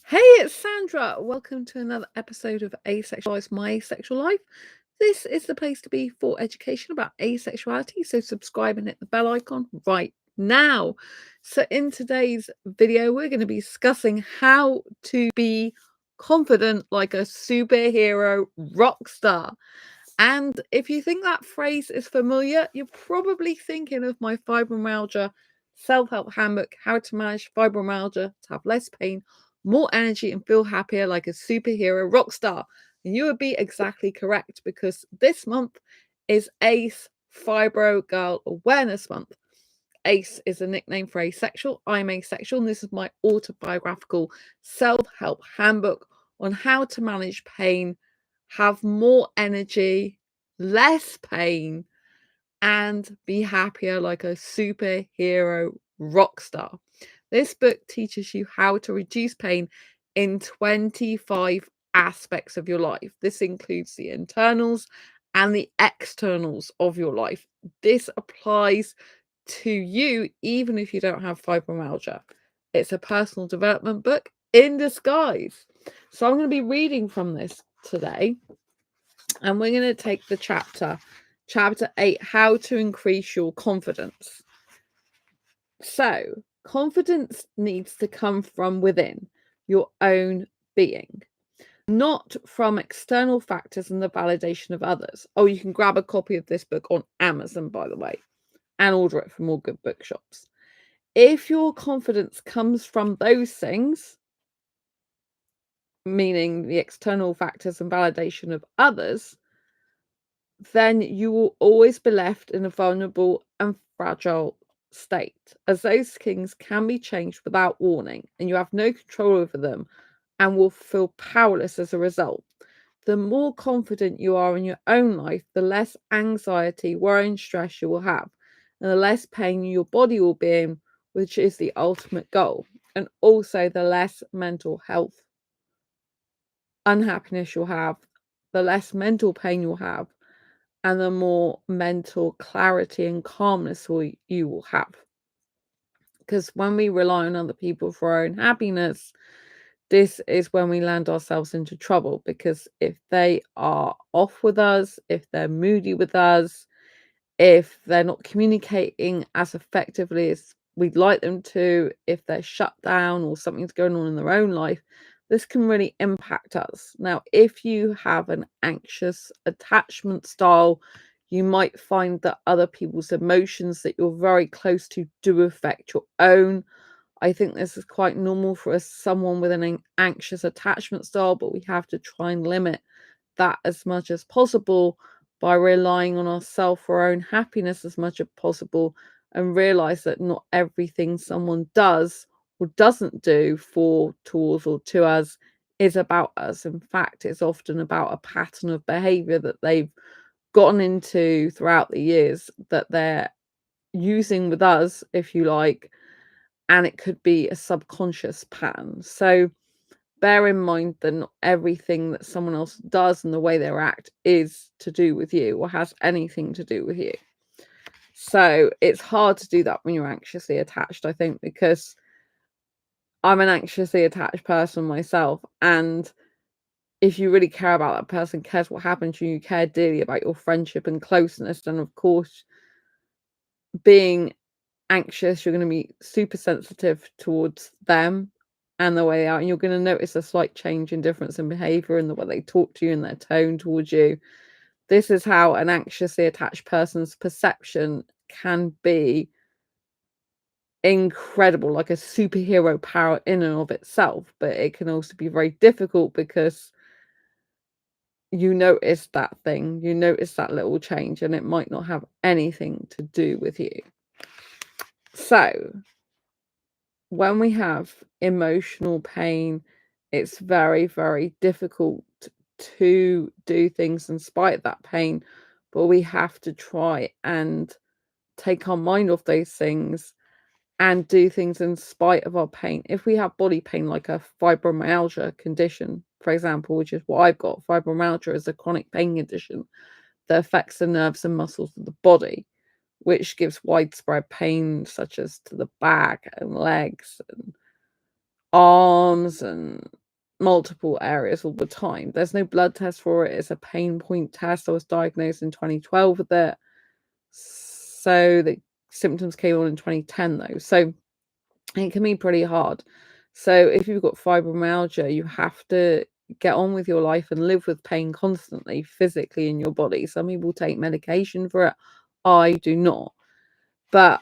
Hey, it's Sandra. Welcome to another episode of Asexualise My Asexual Life. This is the place to be for education about asexuality, so subscribe and hit the bell icon right now. So in today's video, we're going to be discussing how to be confident like a superhero rock star. And if you think that phrase is familiar, you're probably thinking of my fibromyalgia self-help handbook, How to Manage Fibromyalgia to Have Less Pain, More Energy, and Feel Happier Like a Superhero Rock Star. And you would be exactly correct, because this month is ACE Fibro Girl Awareness Month. ACE is a nickname for asexual. I'm asexual, and this is my autobiographical self-help handbook on how to manage pain, have more energy, less pain, and be happier like a superhero rock star. This book teaches you how to reduce pain in 25 aspects of your life. This includes the internals and the externals of your life. This applies to you even if you don't have fibromyalgia. It's a personal development book in disguise. So I'm going to be reading from this today, and we're going to take the chapter 8, How to Increase Your Confidence. So confidence needs to come from within your own being, not from external factors and the validation of others. Oh, you can grab a copy of this book on Amazon, by the way, and order it from all good bookshops. If your confidence comes from those things, meaning the external factors and validation of others, then you will always be left in a vulnerable and fragile state, as those things can be changed without warning, and you have no control over them and will feel powerless as a result. The more confident you are in your own life, the less anxiety, worry, and stress you will have, and the less pain your body will be in, which is the ultimate goal, and also the less mental health unhappiness you'll have, the less mental pain you'll have, and the more mental clarity and calmness you will have. Because when we rely on other people for our own happiness, this is when we land ourselves into trouble, because if they are off with us, if they're moody with us, if they're not communicating as effectively as we'd like them to, if they're shut down or something's going on in their own life, this can really impact us. Now, if you have an anxious attachment style, you might find that other people's emotions that you're very close to do affect your own. I think this is quite normal for someone with an anxious attachment style, but we have to try and limit that as much as possible by relying on ourselves for our own happiness as much as possible, and realize that not everything someone does or doesn't do towards or to us is about us. In fact, it's often about a pattern of behavior that they've gotten into throughout the years that they're using with us, if you like, and it could be a subconscious pattern. So bear in mind that not everything that someone else does and the way they act is to do with you or has anything to do with you. So it's hard to do that when you're anxiously attached, I think, because I'm an anxiously attached person myself. And if you really care about that person, cares what happens to you, you care dearly about your friendship and closeness. And of course, being anxious, you're going to be super sensitive towards them and the way they are, and you're going to notice a slight change in difference in behavior and the way they talk to you and their tone towards you. This is how an anxiously attached person's perception can be incredible, like a superhero power in and of itself, but it can also be very difficult because you notice that thing, you notice that little change, and it might not have anything to do with you. So when we have emotional pain, it's very, very difficult to do things in spite of that pain, but we have to try and take our mind off those things and do things in spite of our pain. If we have body pain, like a fibromyalgia condition, for example, which is what I've got, fibromyalgia is a chronic pain condition that affects the nerves and muscles of the body, which gives widespread pain, such as to the back and legs and arms and multiple areas all the time. There's no blood test for it. It's a pain point test. I was diagnosed in 2012 with it. So the symptoms came on in 2010 though. So it can be pretty hard. So if you've got fibromyalgia, you have to get on with your life and live with pain constantly, physically in your body. Some people take medication for it. I do not. But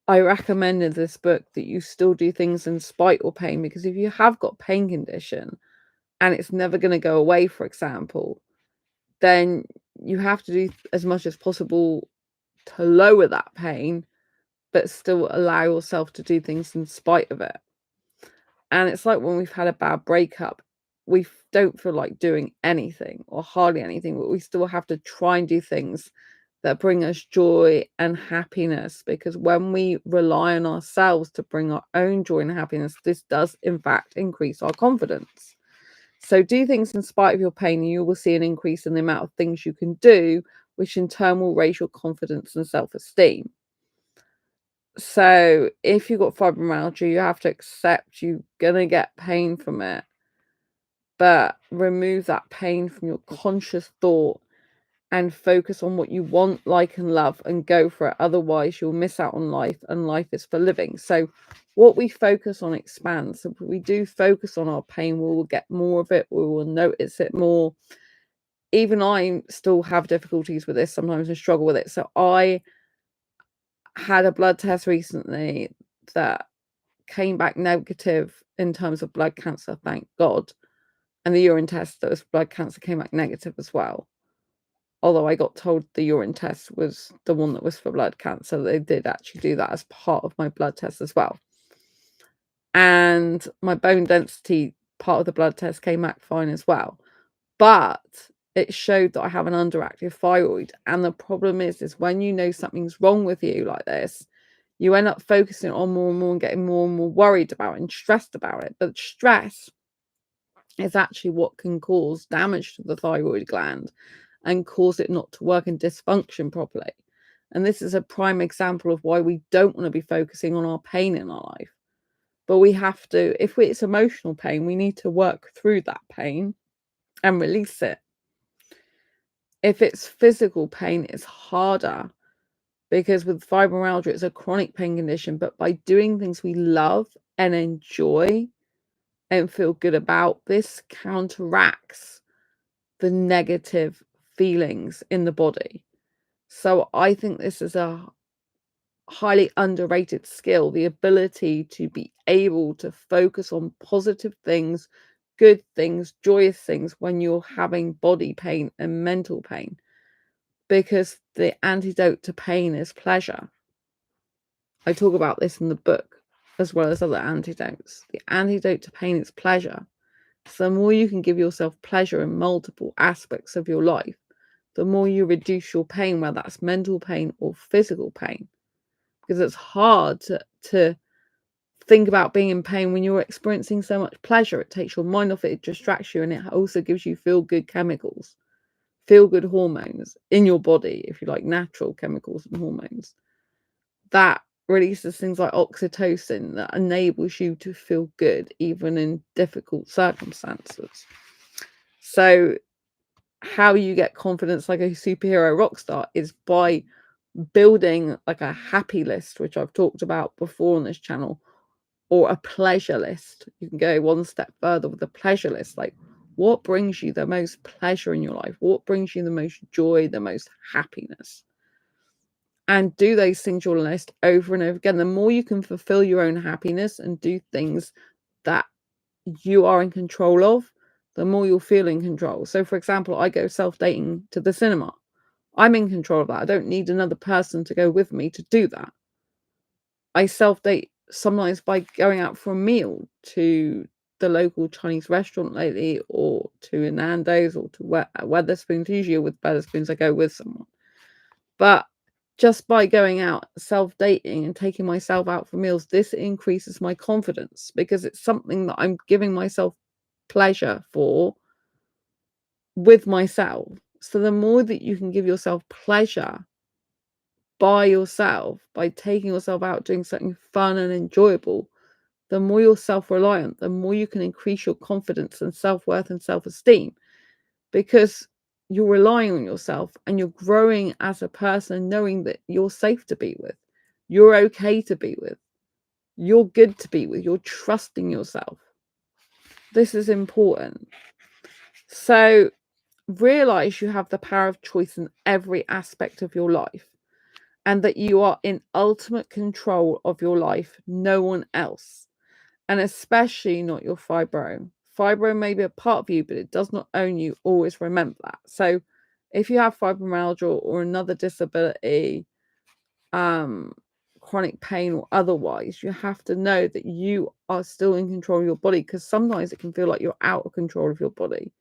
I recommend in this book that you still do things in spite of pain, because if you have got pain condition and it's never going to go away, for example, then you have to do as much as possible to lower that pain, but still allow yourself to do things in spite of it. And it's like when we've had a bad breakup, we don't feel like doing anything or hardly anything, but we still have to try and do things that bring us joy and happiness, because when we rely on ourselves to bring our own joy and happiness, this does in fact increase our confidence. So do things in spite of your pain, and you will see an increase in the amount of things you can do, which in turn will raise your confidence and self-esteem. So if you've got fibromyalgia, you have to accept you're gonna get pain from it, but remove that pain from your conscious thought and focus on what you want, like, and love, and go for it. Otherwise, you'll miss out on life, and life is for living. So what we focus on expands. So if we do focus on our pain, we will get more of it. We will notice it more. Even I still have difficulties with this sometimes and struggle with it. So I had a blood test recently that came back negative in terms of blood cancer, thank God. And the urine test that was blood cancer came back negative as well. Although I got told the urine test was the one that was for blood cancer. They did actually do that as part of my blood test as well. And my bone density part of the blood test came back fine as well. But it showed that I have an underactive thyroid. And the problem is when you know something's wrong with you like this, you end up focusing on more and more and getting more and more worried about it and stressed about it. But stress is actually what can cause damage to the thyroid gland and cause it not to work and dysfunction properly. And this is a prime example of why we don't want to be focusing on our pain in our life. But we have to, if it's emotional pain, we need to work through that pain and release it. If it's physical pain, it's harder, because with fibromyalgia, it's a chronic pain condition. But by doing things we love and enjoy and feel good about, this counteracts the negative feelings in the body. So I think this is a highly underrated skill, the ability to be able to focus on positive things, good things, joyous things when you're having body pain and mental pain, because the antidote to pain is pleasure. I talk about this in the book as well as other antidotes. The antidote to pain is pleasure. So the more you can give yourself pleasure in multiple aspects of your life, the more you reduce your pain, whether that's mental pain or physical pain. Because it's hard to think about being in pain when you're experiencing so much pleasure. It takes your mind off it, it distracts you, and it also gives you feel-good chemicals, feel-good hormones in your body, if you like, natural chemicals and hormones. That releases things like oxytocin that enables you to feel good even in difficult circumstances. So how you get confidence like a superhero rock star is by building like a happy list, which I've talked about before on this channel, or a pleasure list. You can go one step further with a pleasure list. Like, what brings you the most pleasure in your life? What brings you the most joy, the most happiness? And do those things on your list over and over again. The more you can fulfill your own happiness and do things that you are in control of, the more you'll feel in control. So, for example, I go self-dating to the cinema. I'm in control of that. I don't need another person to go with me to do that. I self-date sometimes by going out for a meal to the local Chinese restaurant lately, or to a Nando's, or to Wetherspoons. Usually with Wetherspoons, I go with someone. But just by going out self-dating and taking myself out for meals, this increases my confidence, because it's something that I'm giving myself pleasure for with myself. So the more that you can give yourself pleasure by yourself, by taking yourself out doing something fun and enjoyable, the more you're self-reliant, the more you can increase your confidence and self-worth and self-esteem, because you're relying on yourself and you're growing as a person, knowing that you're safe to be with, you're okay to be with, you're good to be with, you're trusting yourself. This is important. So realize you have the power of choice in every aspect of your life, and that you are in ultimate control of your life, no one else, and especially not your fibro. Fibro may be a part of you, but it does not own you. Always remember that. So if you have fibromyalgia or another disability, chronic pain or otherwise, you have to know that you are still in control of your body, because sometimes it can feel like you're out of control of your body.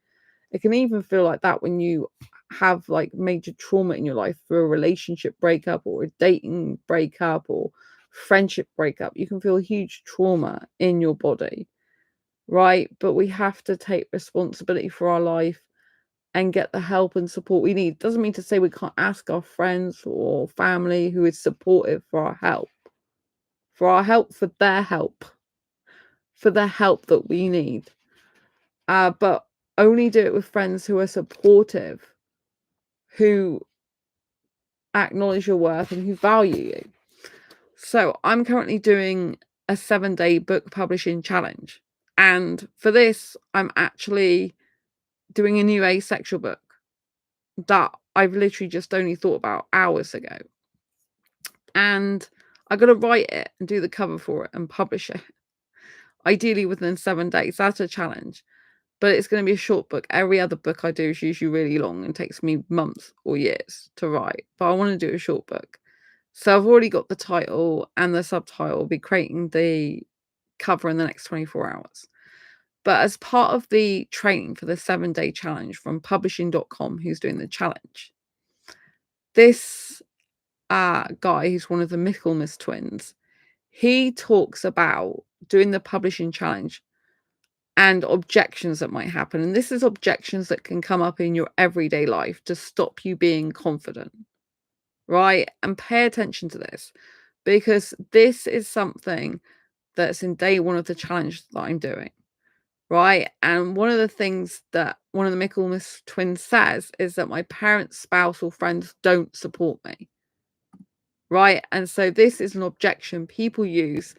It can even feel like that when you have like major trauma in your life, for a relationship breakup or a dating breakup or friendship breakup. You can feel huge trauma in your body, right? But we have to take responsibility for our life and get the help and support we need. Doesn't mean to say we can't ask our friends or family who is supportive for our help, for their help, for the help that we need. But only do it with friends who are supportive, who acknowledge your worth and who value you. So I'm currently doing a 7-day book publishing challenge. And for this, I'm actually doing a new asexual book that I've literally just only thought about hours ago. And I got to write it and do the cover for it and publish it, ideally within 7 days. That's a challenge. But it's going to be a short book. Every other book I do is usually really long and takes me months or years to write. But I want to do a short book. So I've already got the title and the subtitle. I'll be creating the cover in the next 24 hours. But as part of the training for the 7-day challenge from publishing.com, who's doing the challenge, this guy, who's one of the Michaelmas twins, he talks about doing the publishing challenge and objections that might happen. And this is objections that can come up in your everyday life to stop you being confident, right? And pay attention to this, because this is something that's in day one of the challenge that I'm doing, right? And one of the things that one of the Michaelmas twins says is that my parents, spouse, or friends don't support me, right? And so this is an objection people use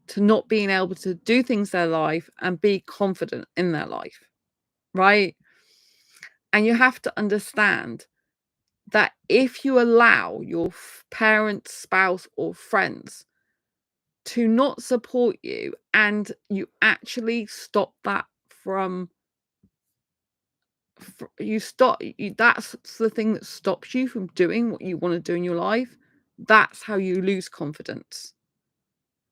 to not being able to do things in their life and be confident in their life, right? And you have to understand that if you allow your parents, spouse, or friends to not support you, and you actually stop that from that's the thing that stops you from doing what you want to do in your life, that's how you lose confidence.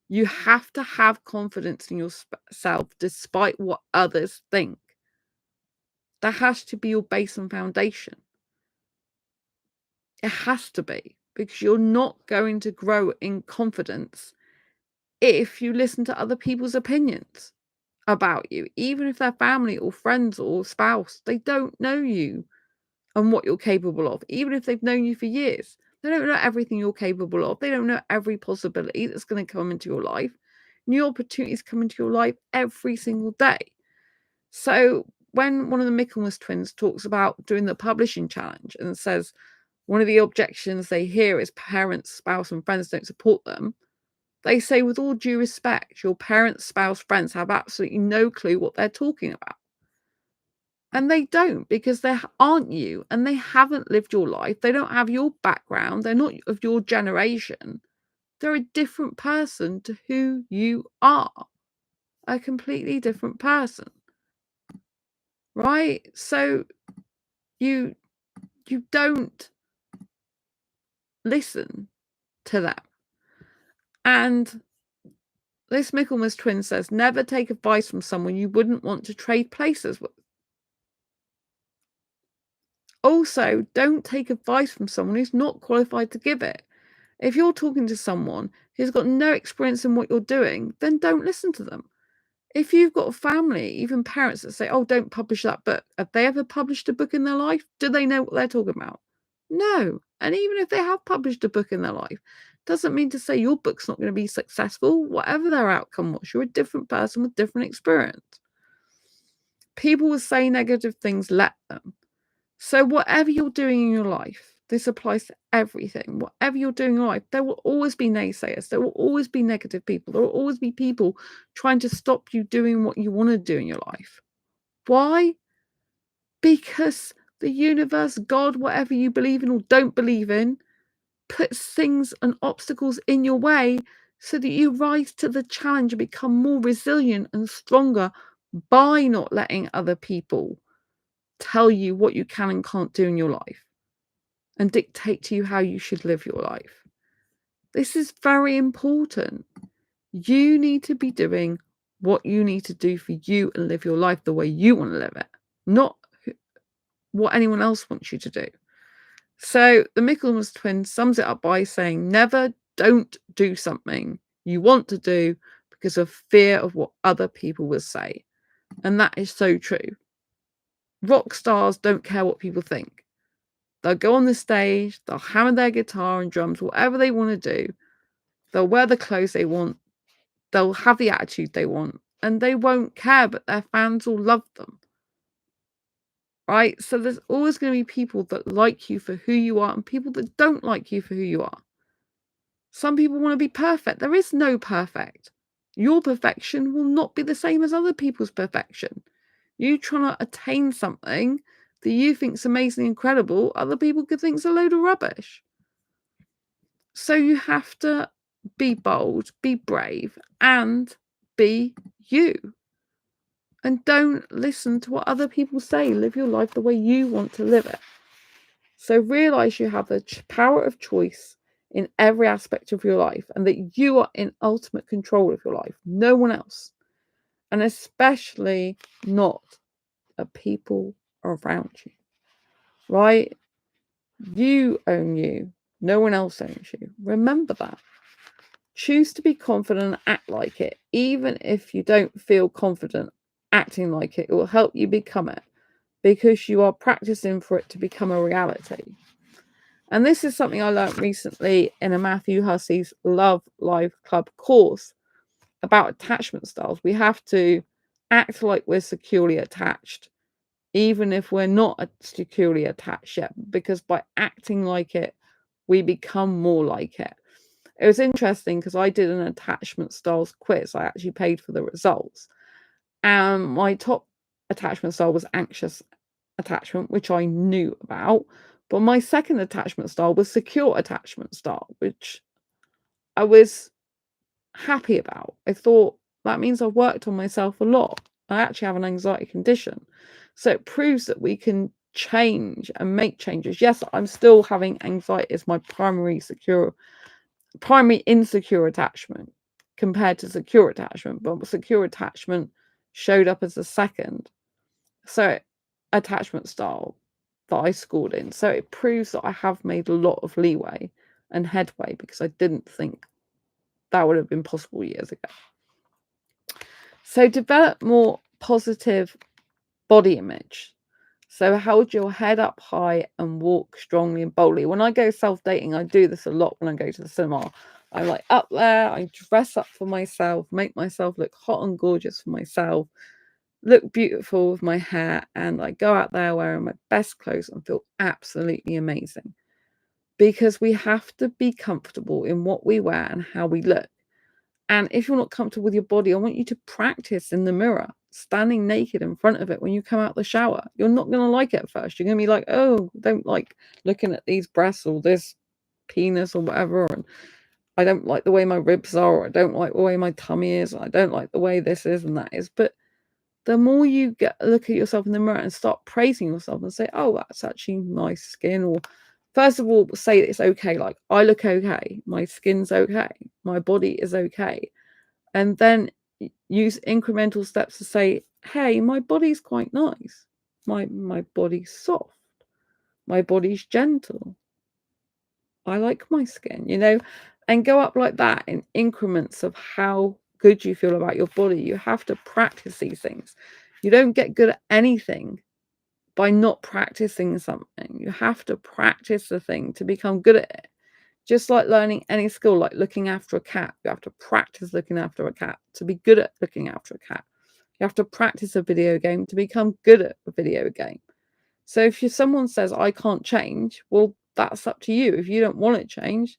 You have to have confidence in yourself despite what others think. That has to be your base and foundation. It has to be, because you're not going to grow in confidence if you listen to other people's opinions about you, even if they're family or friends or spouse. They don't know you and what you're capable of, even if they've known you for years. They don't know everything you're capable of. They don't know every possibility that's going to come into your life. New opportunities come into your life every single day. So when one of the Michaelmas twins talks about doing the publishing challenge and says one of the objections they hear is parents, spouse, and friends don't support them, they say, with all due respect, your parents, spouse, friends have absolutely no clue what they're talking about. And they don't, because they aren't you, and they haven't lived your life. They don't have your background. They're not of your generation. They're a different person to who you are. A completely different person. Right? So you don't listen to them. And this Michaelmas twin says, never take advice from someone you wouldn't want to trade places with. Also, don't take advice from someone who's not qualified to give it. If you're talking to someone who's got no experience in what you're doing, then don't listen to them. If you've got a family, even parents that say, oh, don't publish that book. Have they ever published a book in their life? Do they know what they're talking about? No. And even if they have published a book in their life, Doesn't mean to say your book's not going to be successful, whatever their outcome was. You're a different person with different experience. People will say negative things, let them. So whatever you're doing in your life, this applies to everything. Whatever you're doing in your life, there will always be naysayers. There will always be negative people. There will always be people trying to stop you doing what you want to do in your life. Why? Because the universe, God, whatever you believe in or don't believe in, puts things and obstacles in your way so that you rise to the challenge and become more resilient and stronger by not letting other people tell you what you can and can't do in your life and dictate to you how you should live your life. This is very important. You need to be doing what you need to do for you and live your life the way you want to live it, not what anyone else wants you to do. So the Michaelmas twin sums it up by saying, never don't do something you want to do because of fear of what other people will say. And that is so true. Rock stars don't care what people think. They'll go on the stage, they'll hammer their guitar and drums, whatever they want to do. They'll wear the clothes they want. They'll have the attitude they want. And they won't care, but their fans will love them. Right? So there's always going to be people that like you for who you are and people that don't like you for who you are. Some people want to be perfect. There is no perfect. Your perfection will not be the same as other people's perfection. You trying to attain something that you think is amazing, incredible, other people could think is a load of rubbish. So you have to be bold, be brave, and be you. And don't listen to what other people say. Live your life the way you want to live it. So realize you have the power of choice in every aspect of your life and that you are in ultimate control of your life, no one else. And especially not the people around you, right? You own you. No one else owns you. Remember that. Choose to be confident and act like it. Even if you don't feel confident acting like it, it will help you become it because you are practicing for it to become a reality. And this is something I learned recently in a Matthew Hussey's Love Life Club course about attachment styles. We have to act like we're securely attached, even if we're not securely attached yet, because by acting like it, we become more like it. It was interesting because I did an attachment styles quiz. I actually paid for the results. And my top attachment style was anxious attachment, which I knew about. But my second attachment style was secure attachment style, which I was happy about. I thought that means I've worked on myself a lot. I actually have an anxiety condition. So it proves that we can change and make changes. Yes, I'm still having anxiety as my primary insecure attachment compared to secure attachment, but secure attachment showed up as a second. So attachment style that I scored in. So it proves that I have made a lot of leeway and headway because I didn't think that would have been possible years ago. So develop more positive body image. So hold your head up high and walk strongly and boldly. When I go self-dating, I do this a lot when I go to the cinema. I'm like up there, I dress up for myself, make myself look hot and gorgeous for myself, look beautiful with my hair, and I go out there wearing my best clothes and feel absolutely amazing. Because we have to be comfortable in what we wear and how we look. And if you're not comfortable with your body, I want you to practice in the mirror, standing naked in front of it when you come out the shower. You're not going to like it at first. You're going to be like, oh, don't like looking at these breasts or this penis or whatever. And I don't like the way my ribs are. Or I don't like the way my tummy is. I don't like the way this is and that is. But the more you look at yourself in the mirror and start praising yourself and say, oh, that's actually nice skin. Or first of all, say it's okay. Like, I look okay. My skin's okay. My body is okay. And then use incremental steps to say, hey, my body's quite nice. My body's soft. My body's gentle. I like my skin, and go up like that in increments of how good you feel about your body. You have to practice these things. You don't get good at anything by not practicing something. You have to practice the thing to become good at it. Just like learning any skill, like looking after a cat, you have to practice looking after a cat to be good at looking after a cat. You have to practice a video game to become good at a video game. So if someone says, I can't change, well, that's up to you. If you don't want to change,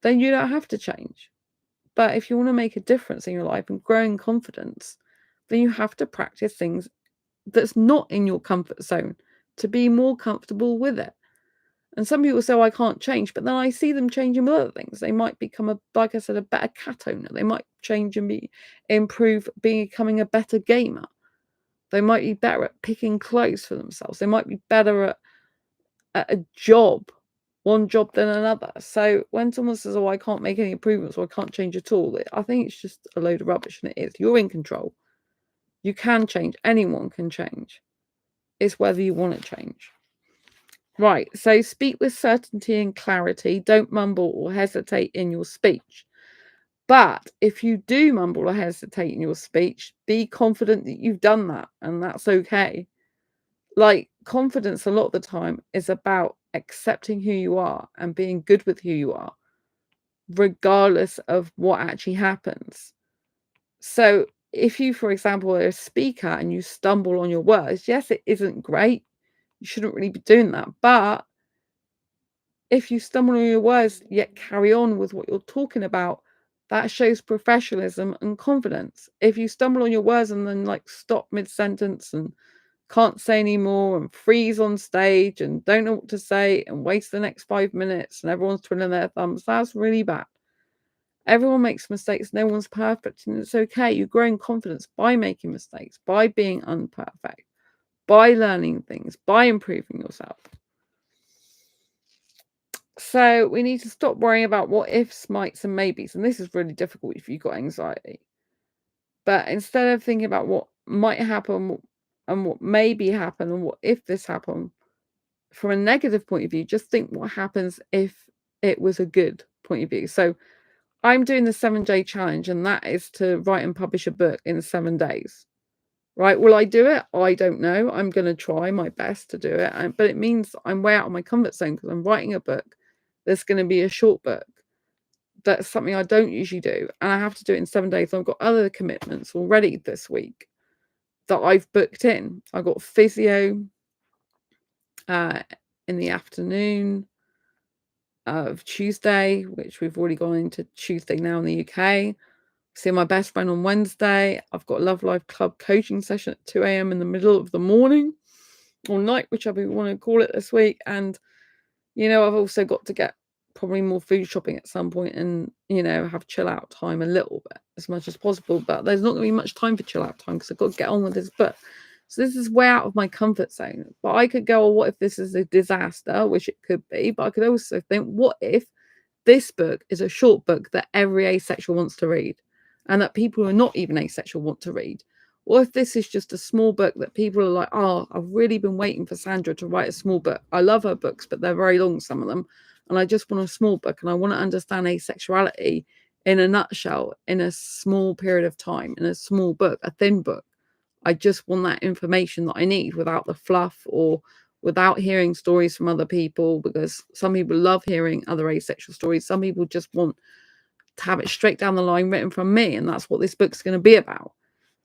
then you don't have to change. But if you want to make a difference in your life and grow in confidence, then you have to practice things that's not in your comfort zone to be more comfortable with it. And some people say, oh, I can't change, but then I see them changing with other things. They might become like I said, a better cat owner. They might change and improve becoming a better gamer. They might be better at picking clothes for themselves. They might be better at a job, one job than another. So when someone says, oh, I can't make any improvements or I can't change at all, I think it's just a load of rubbish, and it is. You're in control. You can change. Anyone can change. It's whether you want to change. Right, so speak with certainty and clarity. Don't mumble or hesitate in your speech. But if you do mumble or hesitate in your speech, be confident that you've done that, and that's okay. Like, confidence a lot of the time is about accepting who you are and being good with who you are, regardless of what actually happens. So if you, for example, are a speaker and you stumble on your words, yes, it isn't great. You shouldn't really be doing that. But if you stumble on your words, yet carry on with what you're talking about, that shows professionalism and confidence. If you stumble on your words and then like stop mid-sentence and can't say anymore and freeze on stage and don't know what to say and waste the next 5 minutes and everyone's twiddling their thumbs, that's really bad. Everyone makes mistakes. No one's perfect, and it's okay. You grow in confidence by making mistakes, by being unperfect, by learning things, by improving yourself. So we need to stop worrying about what ifs, mights, and maybes. And this is really difficult if you've got anxiety. But instead of thinking about what might happen and what maybe happen and what if this happened, from a negative point of view, just think what happens if it was a good point of view. So I'm doing the 7-day challenge, and that is to write and publish a book in 7 days. Right? Will I do it? I don't know. I'm going to try my best to do it. But it means I'm way out of my comfort zone because I'm writing a book that's going to be a short book. That's something I don't usually do. And I have to do it in 7 days. I've got other commitments already this week that I've booked in. I got physio in the afternoon of Tuesday, which we've already gone into Tuesday now in the UK. See my best friend on Wednesday. I've got a Love Life Club coaching session at 2 a.m. in the middle of the morning or night, whichever you want to call it this week. And, I've also got to get probably more food shopping at some point and, have chill out time a little bit as much as possible. But there's not going to be much time for chill out time because I've got to get on with this book. So this is way out of my comfort zone. But I could go, well, what if this is a disaster, which it could be. But I could also think, what if this book is a short book that every asexual wants to read and that people who are not even asexual want to read? Or if this is just a small book that people are like, oh, I've really been waiting for Sandra to write a small book. I love her books, but they're very long, some of them. And I just want a small book and I want to understand asexuality in a nutshell, in a small period of time, in a small book, a thin book. I just want that information that I need without the fluff or without hearing stories from other people, because some people love hearing other asexual stories. Some people just want to have it straight down the line written from me, and that's what this book's going to be about.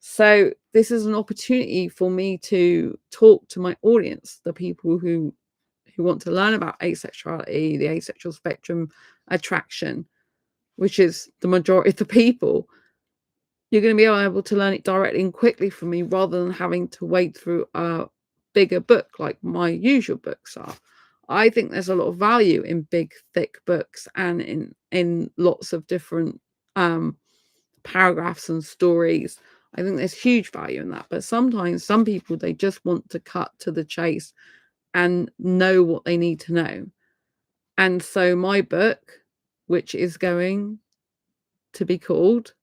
So this is an opportunity for me to talk to my audience, the people who want to learn about asexuality, the asexual spectrum, attraction, which is the majority of the people. You're going to be able to learn it directly and quickly from me rather than having to wade through a bigger book like my usual books are. I think there's a lot of value in big, thick books and in lots of different paragraphs and stories. I think there's huge value in that. But sometimes some people, they just want to cut to the chase and know what they need to know. And so my book, which is going to be called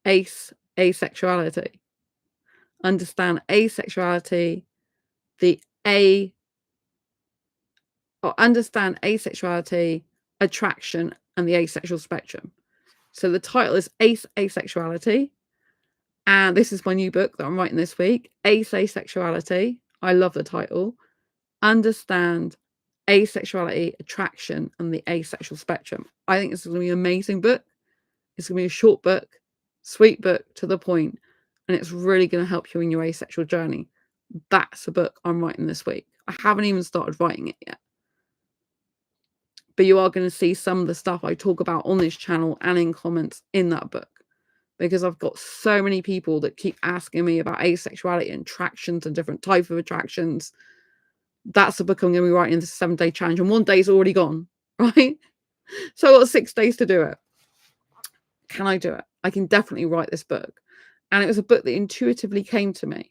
Asexuality. Understand asexuality, understand asexuality, attraction, and the asexual spectrum. So the title is Asexuality, and this is my new book that I'm writing this week, Asexuality. I love the title. Understand Asexuality, Attraction, and the Asexual Spectrum. I think it's going to be an amazing book. It's going to be a short book, sweet book, to the point, and it's really going to help you in your asexual journey. That's a book I'm writing this week. I haven't even started writing it yet. But you are going to see some of the stuff I talk about on this channel and in comments in that book. Because I've got so many people that keep asking me about asexuality and attractions and different types of attractions. That's a book I'm going to be writing in the 7-day challenge. And one day's already gone, right? So I've got 6 days to do it. Can I do it? I can definitely write this book. And it was a book that intuitively came to me,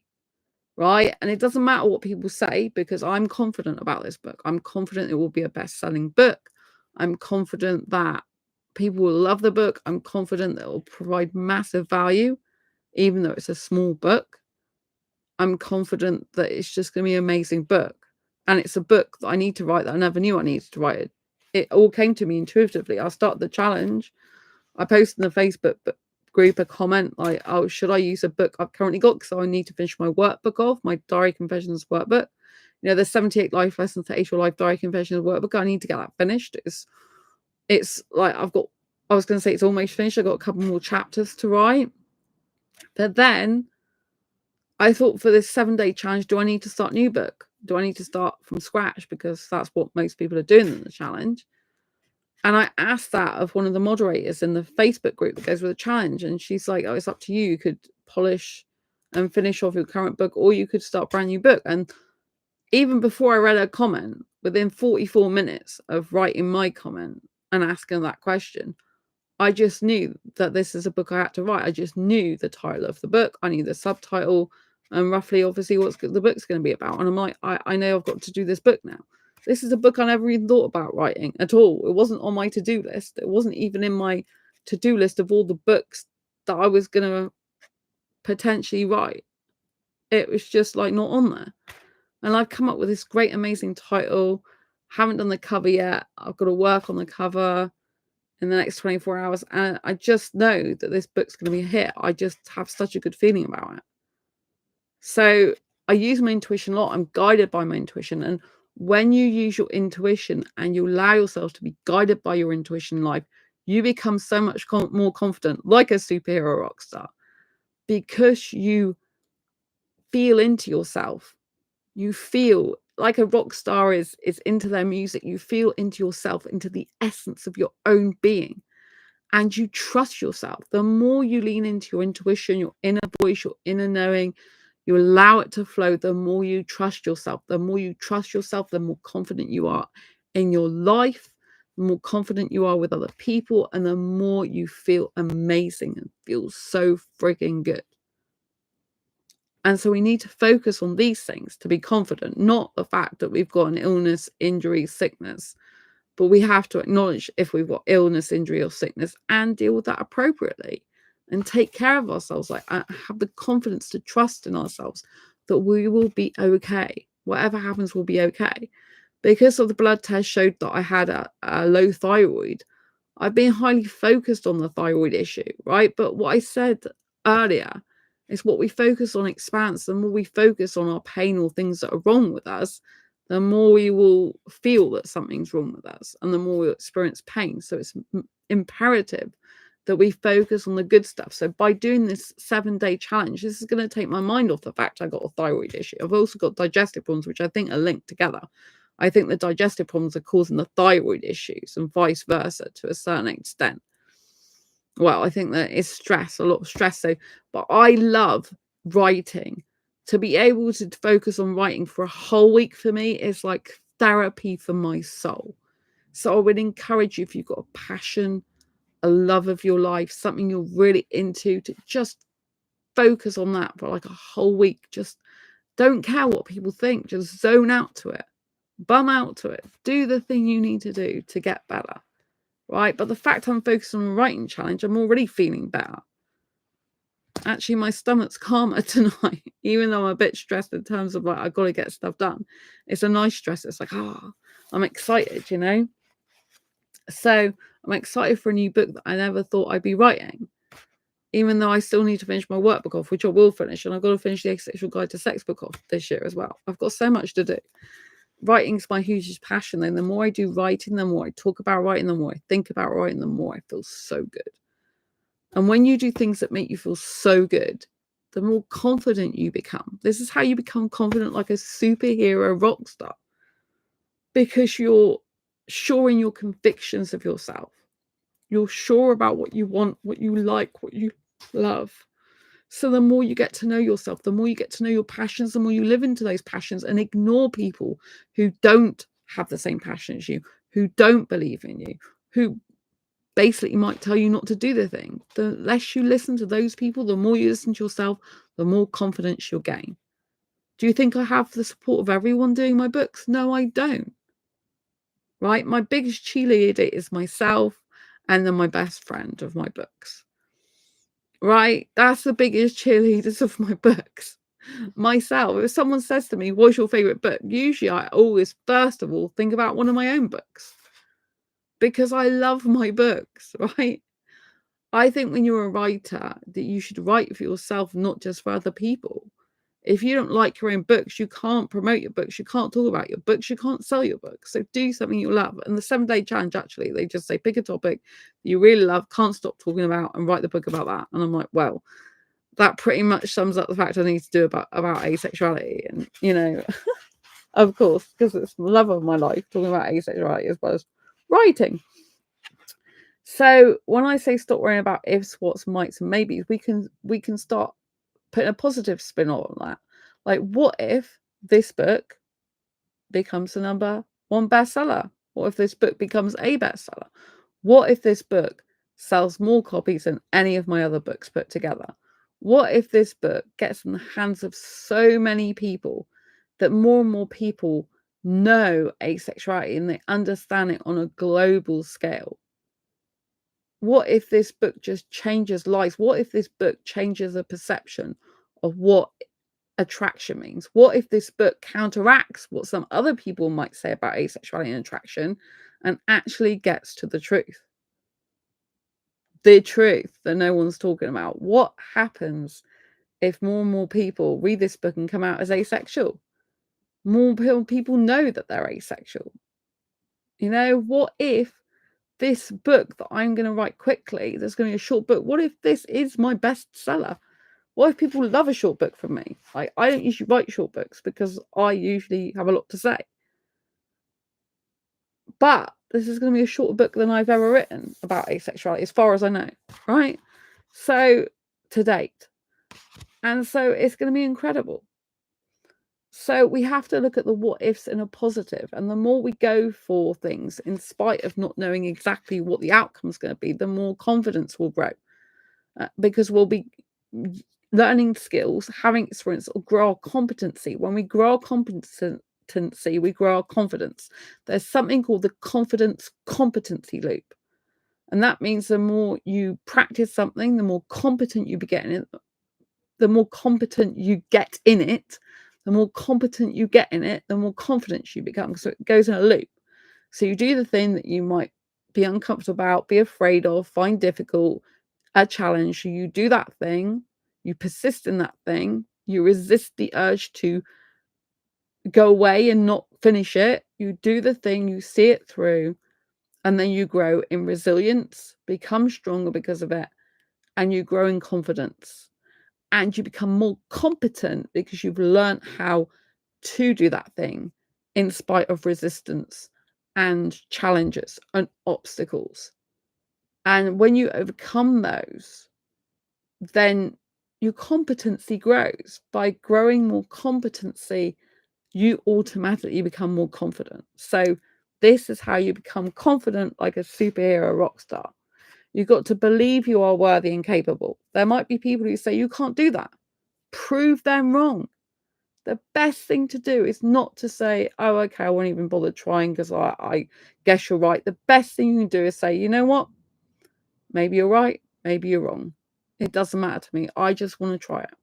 right? And it doesn't matter what people say, because I'm confident about this book. I'm confident it will be a best-selling book. I'm confident that people will love the book. I'm confident that it will provide massive value, even though it's a small book. I'm confident that it's just going to be an amazing book. And it's a book that I need to write that I never knew I needed to write it. It all came to me intuitively. I started the challenge. I posted in the Facebook group a comment like, oh, should I use a book I've currently got, because I need to finish my workbook off, my Diary Confessions workbook. You know, there's 78 life lessons to Asexual Life Diary Confessions workbook. I need to get that finished. It's like I was going to say it's almost finished. I've got a couple more chapters to write. But then I thought, for this 7-day challenge, do I need to start a new book? Do I need to start from scratch? Because that's what most people are doing in the challenge. And I asked that of one of the moderators in the Facebook group that goes with the challenge. And she's like, oh, it's up to you. You could polish and finish off your current book, or you could start a brand new book. And even before I read her comment, within 44 minutes of writing my comment and asking that question, I just knew that this is a book I had to write. I just knew the title of the book. I knew the subtitle and roughly, obviously, what the book's going to be about. And I'm like, I know I've got to do this book now. This is a book I never even thought about writing at all. It wasn't on my to-do list. It wasn't even in my to-do list of all the books that I was going to potentially write. It was just like not on there. And I've come up with this great, amazing title. Haven't done the cover yet. I've got to work on the cover in the next 24 hours. And I just know that this book's going to be a hit. I just have such a good feeling about it. So I use my intuition a lot. I'm guided by my intuition. And when you use your intuition and you allow yourself to be guided by your intuition in life, you become so much more confident, like a superhero rock star, because you feel into yourself. You feel like a rock star is into their music. You feel into yourself, into the essence of your own being. And you trust yourself. The more you lean into your intuition, your inner voice, your inner knowing, you allow it to flow, the more you trust yourself. The more you trust yourself, the more confident you are in your life, the more confident you are with other people, and the more you feel amazing and feel so freaking good. And so we need to focus on these things to be confident, not the fact that we've got an illness, injury, sickness. But we have to acknowledge if we've got illness, injury, or sickness and deal with that appropriately and take care of ourselves. Like, have the confidence to trust in ourselves that we will be okay. Whatever happens will be okay. Because of the blood test showed that I had a low thyroid, I've been highly focused on the thyroid issue, right? But what I said earlier is what we focus on expands. The more we focus on our pain or things that are wrong with us, the more we will feel that something's wrong with us and the more we'll experience pain. So it's imperative that we focus on the good stuff. So by doing this 7-day challenge, this is going to take my mind off the fact I got a thyroid issue. I've also got digestive problems, which I think are linked together. I think the digestive problems are causing the thyroid issues and vice versa to a certain extent. Well, I think that it's stress, a lot of stress. So, but I love writing. To be able to focus on writing for a whole week for me is like therapy for my soul. So I would encourage you, if you've got a passion, a love of your life, something you're really into, to just focus on that for like a whole week. Just don't care what people think. Just zone out to it. Bum out to it. Do the thing you need to do to get better. Right? But the fact I'm focused on a writing challenge, I'm already feeling better. Actually, my stomach's calmer tonight, even though I'm a bit stressed in terms of like, I've got to get stuff done. It's a nice stress. It's like, I'm excited, you know? So I'm excited for a new book that I never thought I'd be writing, even though I still need to finish my workbook off, which I will finish. And I've got to finish the Asexual Guide to Sex book off this year as well. I've got so much to do. writing's my hugest passion. Then the more I do writing, the more I talk about writing, the more I think about writing, the more I feel so good. And when you do things that make you feel so good, the more confident you become. This is how you become confident, like a superhero rock star, because you're sure in your convictions of yourself. You're sure about what you want, what you like, what you love. So the more you get to know yourself, the more you get to know your passions, the more you live into those passions and ignore people who don't have the same passion as you, who don't believe in you, who basically might tell you not to do the thing. The less you listen to those people, the more you listen to yourself, the more confidence you'll gain. Do you think I have the support of everyone doing my books? No, I don't. Right? My biggest cheerleader is myself and then my best friend of my books. Right? That's the biggest cheerleaders of my books. Myself. If someone says to me, what's your favorite book? Usually I always, first of all, think about one of my own books because I love my books, right? I think when you're a writer that you should write for yourself, not just for other people. If you don't like your own books, you can't promote your books, you can't talk about your books, you can't sell your books. So do something you love. And the 7-day challenge, actually, they just say pick a topic you really love, can't stop talking about, and write the book about that. And I'm like, well, that pretty much sums up the fact I need to do about asexuality. And, you know, of course, because it's the love of my life, talking about asexuality as well as writing. So when I say stop worrying about ifs, what's, mights, and maybes, we can start putting a positive spin on that. Like, what if this book becomes the #1 bestseller? What if this book becomes a bestseller? What if this book sells more copies than any of my other books put together? What if this book gets in the hands of so many people that more and more people know asexuality and they understand it on a global scale? What if this book just changes lives? What if this book changes the perception of what attraction means? What if this book counteracts what some other people might say about asexuality and attraction and actually gets to the truth? The truth that no one's talking about. What happens if more and more people read this book and come out as asexual? More people know that they're asexual. You know, what if this book that I'm going to write quickly, there's going to be a short book, what if this is my bestseller? What if people love a short book from me? Like, I don't usually write short books because I usually have a lot to say. But this is going to be a shorter book than I've ever written about asexuality, as far as I know, right? So, to date. And so it's going to be incredible. So we have to look at the what ifs in a positive, and the more we go for things in spite of not knowing exactly what the outcome is going to be, the more confidence will grow, because we'll be learning skills, having experience, or grow our competency. When we grow our competency, we grow our confidence. There's something called the competency loop, and that means the more you practice something, the more competent you get in it. The more competent you get in it, the more competent you get in it, the more confident you become. So it goes in a loop. So you do the thing that you might be uncomfortable about, be afraid of, find difficult, a challenge. You do that thing, you persist in that thing, you resist the urge to go away and not finish it. You do the thing, you see it through, and then you grow in resilience, become stronger because of it, and you grow in confidence. And you become more competent because you've learned how to do that thing in spite of resistance and challenges and obstacles. And when you overcome those, then your competency grows. By growing more competency, you automatically become more confident. So this is how you become confident, like a superhero rock star. You've got to believe you are worthy and capable. There might be people who say you can't do that. Prove them wrong. The best thing to do is not to say, oh, okay, I won't even bother trying because I guess you're right. The best thing you can do is say, you know what? Maybe you're right. Maybe you're wrong. It doesn't matter to me. I just want to try it.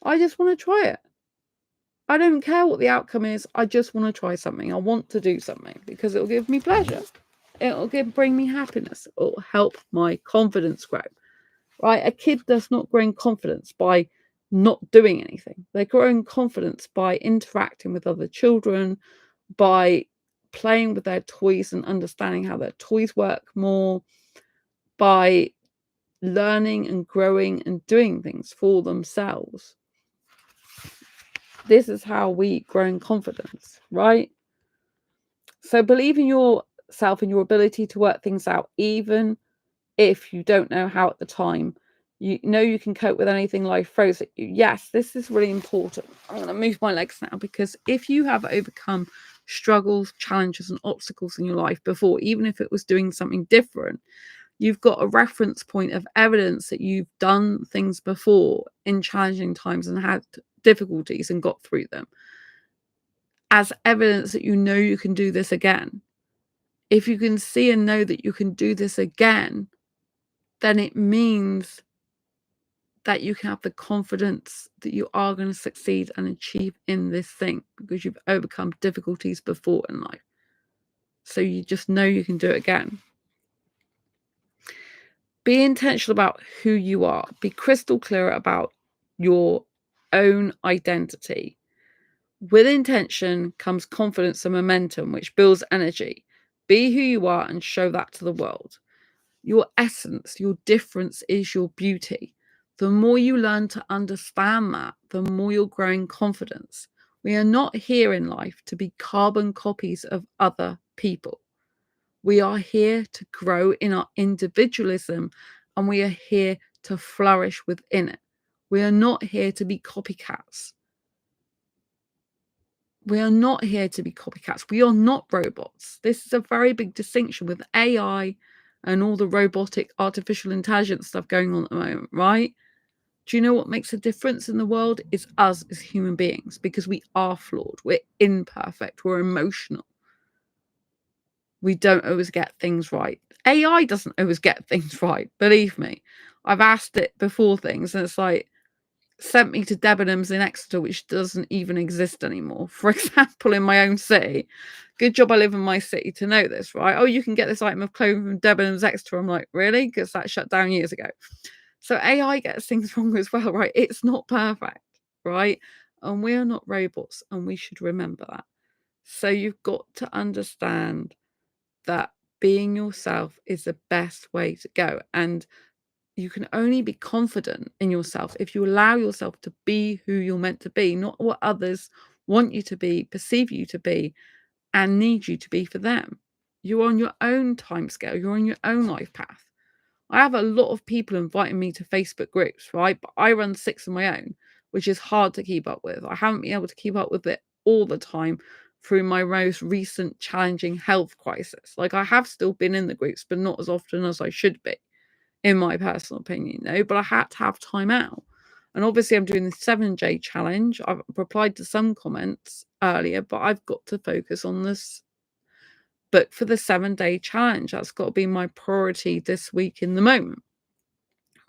I just want to try it. I don't care what the outcome is. I just want to try something. I want to do something because it'll give me pleasure. It'll bring me happiness. It'll help my confidence grow. Right? A kid does not grow in confidence by not doing anything. They grow in confidence by interacting with other children, by playing with their toys and understanding how their toys work more, by learning and growing and doing things for themselves. This is how we grow in confidence, right? So believe in yourself and your ability to work things out, even if you don't know how at the time. You know you can cope with anything life throws at you. Yes, this is really important. I'm going to move my legs now, because if you have overcome struggles, challenges, and obstacles in your life before, even if it was doing something different, you've got a reference point of evidence that you've done things before in challenging times and had difficulties and got through them, as evidence that you know you can do this again. If you can see and know that you can do this again, then it means that you can have the confidence that you are going to succeed and achieve in this thing, because you've overcome difficulties before in life. So you just know you can do it again. Be intentional about who you are. Be crystal clear about your own identity. With intention comes confidence and momentum, which builds energy. Be who you are and show that to the world. Your essence, your difference is your beauty. The more you learn to understand that, the more you're growing confidence. We are not here in life to be carbon copies of other people. We are here to grow in our individualism, and we are here to flourish within it. We are not here to be copycats. We are not here to be copycats. We are not robots. This is a very big distinction with AI and all the robotic artificial intelligence stuff going on at the moment, right? Do you know what makes a difference in the world? Is us as human beings, because we are flawed. We're imperfect. We're emotional. We don't always get things right. AI doesn't always get things right. Believe me. I've asked it before things, and it's like, sent me to Debenhams in Exeter, which doesn't even exist anymore. For example, in my own city. Good job I live in my city to know this, right? Oh, you can get this item of clothing from Debenhams Exeter. I'm like, really? Because that shut down years ago. So AI gets things wrong as well, right? It's not perfect, right? And we are not robots, and we should remember that. So you've got to understand that being yourself is the best way to go. And you can only be confident in yourself if you allow yourself to be who you're meant to be, not what others want you to be, perceive you to be, and need you to be for them. You're on your own timescale, you're on your own life path. I have a lot of people inviting me to Facebook groups, right? But I run 6 of my own, which is hard to keep up with. I haven't been able to keep up with it all the time through my most recent challenging health crisis. Like, I have still been in the groups, but not as often as I should be, in my personal opinion, but I had to have time out. And obviously I'm doing the 7J challenge. I've replied to some comments earlier, but I've got to focus on this book for the 7-day challenge. That's got to be my priority this week in the moment,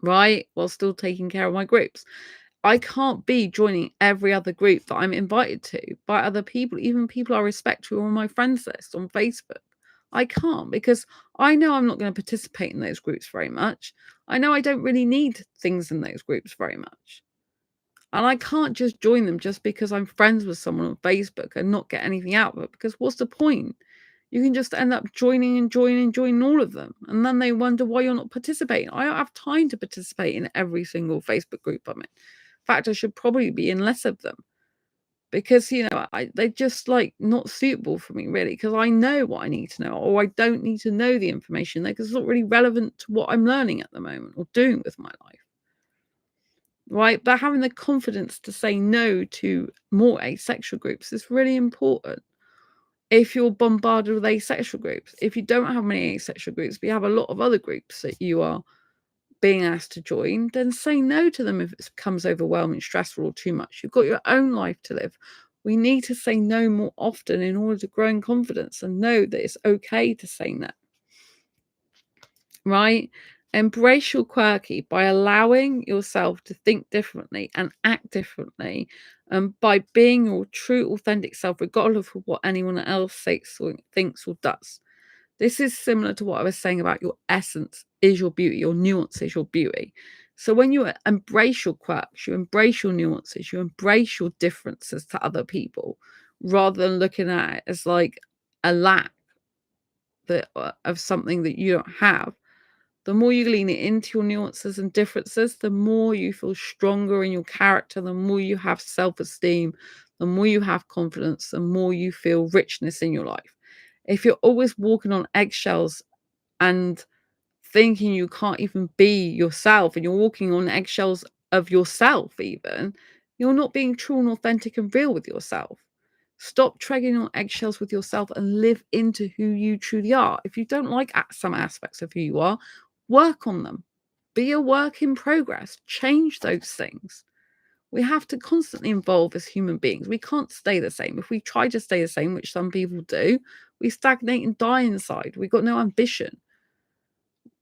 right? While still taking care of my groups. I can't be joining every other group that I'm invited to by other people, even people I respect who are on my friends list on Facebook. I can't, because I know I'm not going to participate in those groups very much. I know I don't really need things in those groups very much. And I can't just join them just because I'm friends with someone on Facebook and not get anything out of it, because what's the point? You can just end up joining all of them. And then they wonder why you're not participating. I don't have time to participate in every single Facebook group I'm in. In fact, I should probably be in less of them, because, they're just like not suitable for me, really, because I know what I need to know, or I don't need to know the information there because it's not really relevant to what I'm learning at the moment or doing with my life. Right? But having the confidence to say no to more asexual groups is really important. If you're bombarded with asexual groups, if you don't have many asexual groups, but you have a lot of other groups that you are being asked to join, then say no to them if it becomes overwhelming, stressful, or too much. You've got your own life to live. We need to say no more often in order to grow in confidence and know that it's okay to say no. Right? Embrace your quirky by allowing yourself to think differently and act differently, and by being your true, authentic self, regardless of what anyone else thinks or does. This is similar to what I was saying about your essence is your beauty, your nuance is your beauty. So when you embrace your quirks, you embrace your nuances, you embrace your differences to other people, rather than looking at it as like a lack of something that you don't have. The more you lean it into your nuances and differences, the more you feel stronger in your character, the more you have self-esteem, the more you have confidence, the more you feel richness in your life. If you're always walking on eggshells and thinking you can't even be yourself, and you're walking on eggshells of yourself even, you're not being true and authentic and real with yourself. Stop treading on eggshells with yourself and live into who you truly are. If you don't like some aspects of who you are, work on them. Be a work in progress. Change those things. We have to constantly evolve as human beings. We can't stay the same. If we try to stay the same, which some people do, we stagnate and die inside. We've got no ambition.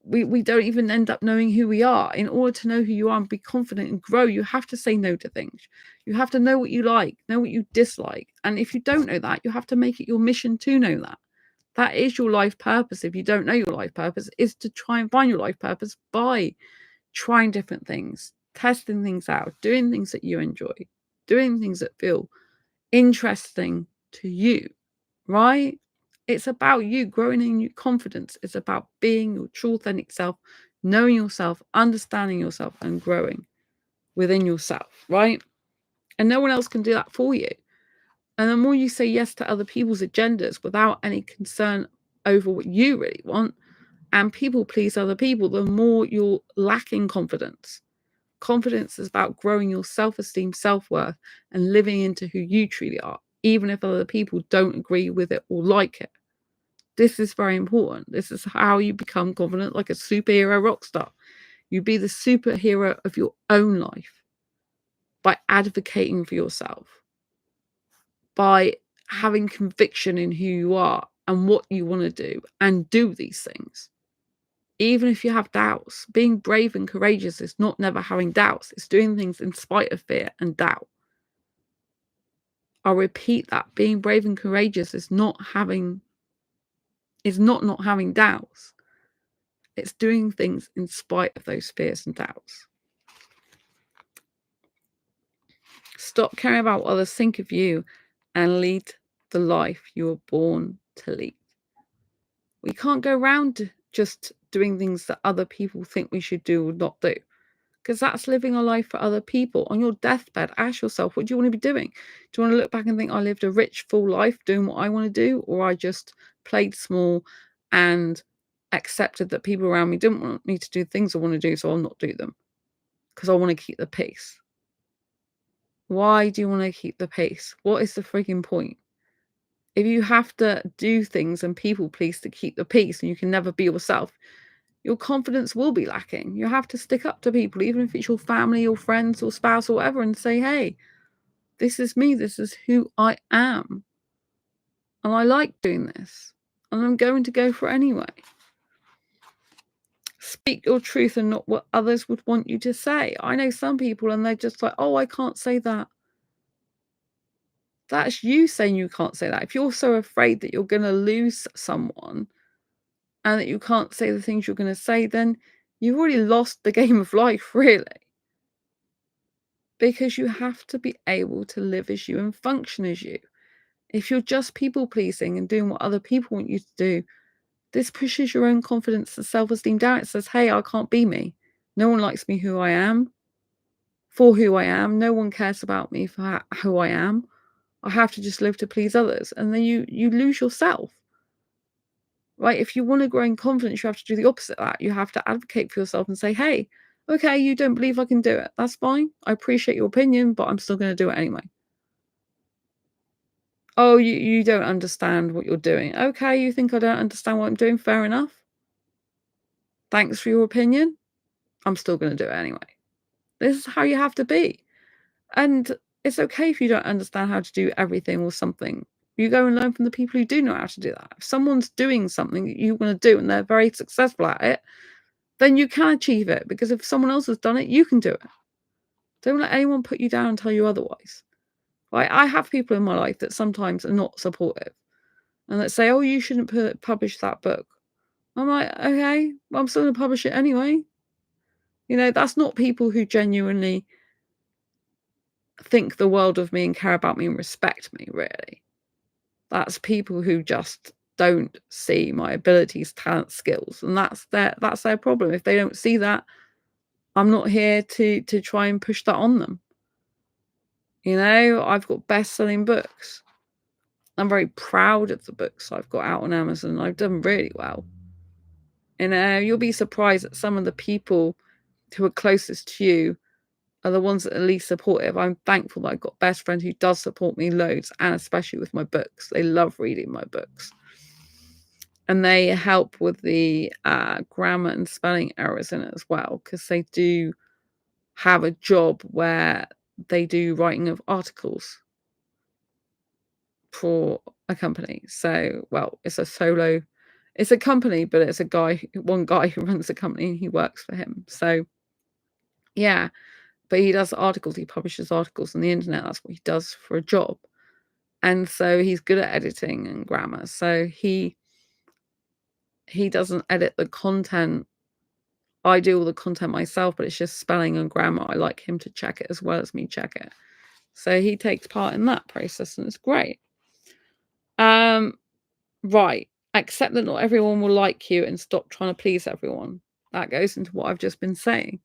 We don't even end up knowing who we are. In order to know who you are and be confident and grow, you have to say no to things. You have to know what you like, know what you dislike. And if you don't know that, you have to make it your mission to know that. That is your life purpose. If you don't know your life purpose, is to try and find your life purpose by trying different things, testing things out, doing things that you enjoy, doing things that feel interesting to you, right? It's about you growing in your confidence. It's about being your true authentic self, knowing yourself, understanding yourself, and growing within yourself, right? And no one else can do that for you. And the more you say yes to other people's agendas without any concern over what you really want, and people please other people, the more you're lacking confidence. Confidence is about growing your self-esteem, self-worth, and living into who you truly are, even if other people don't agree with it or like it. This is very important. This is how you become confident, like a superhero rock star. You be the superhero of your own life by advocating for yourself, by having conviction in who you are and what you want to do, and do these things. Even if you have doubts, being brave and courageous is not never having doubts. It's doing things in spite of fear and doubt. I'll repeat that. Being brave and courageous is not having doubts. It's doing things in spite of those fears and doubts. Stop caring about what others think of you and lead the life you were born to lead. We can't go around just doing things that other people think we should do or not do, because that's living a life for other people. On your deathbed, ask yourself, what do you want to be doing? Do you want to look back and think, I lived a rich, full life doing what I want to do, or I just played small and accepted that people around me didn't want me to do things I want to do, so I'll not do them because I want to keep the peace? Why do you want to keep the peace? What is the freaking point? If you have to do things and people please to keep the peace and you can never be yourself, your confidence will be lacking. You have to stick up to people, even if it's your family or friends or spouse or whatever, and say, hey, this is me. This is who I am. And I like doing this. And I'm going to go for it anyway. Speak your truth and not what others would want you to say. I know some people and they're just like, oh, I can't say that. That's you saying you can't say that. If you're so afraid that you're going to lose someone and that you can't say the things you're going to say, then you've already lost the game of life, really. Because you have to be able to live as you and function as you. If you're just people pleasing and doing what other people want you to do, this pushes your own confidence and self-esteem down. It says, hey, I can't be me. No one likes me who I am, for who I am. No one cares about me for who I am. I have to just live to please others. And then you lose yourself. Right? If you want to grow in confidence, you have to do the opposite of that. You have to advocate for yourself and say, hey, okay, you don't believe I can do it. That's fine. I appreciate your opinion, but I'm still going to do it anyway. Oh, you don't understand what you're doing. Okay, you think I don't understand what I'm doing? Fair enough. Thanks for your opinion. I'm still going to do it anyway. This is how you have to be. And it's okay if you don't understand how to do everything or something. You go and learn from the people who do know how to do that. If someone's doing something that you want to do and they're very successful at it, then you can achieve it, because if someone else has done it, you can do it. Don't let anyone put you down and tell you otherwise. Right? I have people in my life that sometimes are not supportive and that say, oh, you shouldn't publish that book. I'm like, okay, well, I'm still going to publish it anyway. You know, that's not people who genuinely think the world of me and care about me and respect me, really. That's people who just don't see my abilities, talents, skills, and that's their problem. If they don't see that, I'm not here to try and push that on them. You know, I've got best-selling books. I'm very proud of the books I've got out on Amazon. I've done really well. You know, you'll be surprised that some of the people who are closest to you are the ones that are least supportive. I'm thankful that I've got a best friend who does support me loads, and especially with my books. They love reading my books. And they help with the grammar and spelling errors in it as well, because they do have a job where they do writing of articles for a company. So, well, it's a company, but it's one guy who runs the company, and he works for him. So, yeah, but he does articles, he publishes articles on the internet. That's what he does for a job. And so he's good at editing and grammar. So he doesn't edit the content. I do all the content myself, but it's just spelling and grammar. I like him to check it as well as me check it. So he takes part in that process, and it's great. Right. Accept that not everyone will like you and stop trying to please everyone. That goes into what I've just been saying.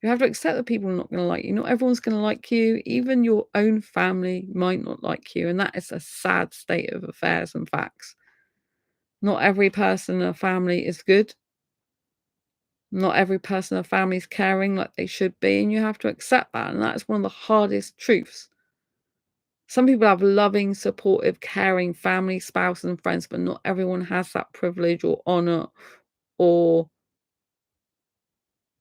You have to accept that people are not going to like you. Not everyone's going to like you. Even your own family might not like you. And that is a sad state of affairs and facts. Not every person in a family is good. Not every person in a family is caring like they should be. And you have to accept that. And that is one of the hardest truths. Some people have loving, supportive, caring family, spouse, and friends, but not everyone has that privilege or honor, or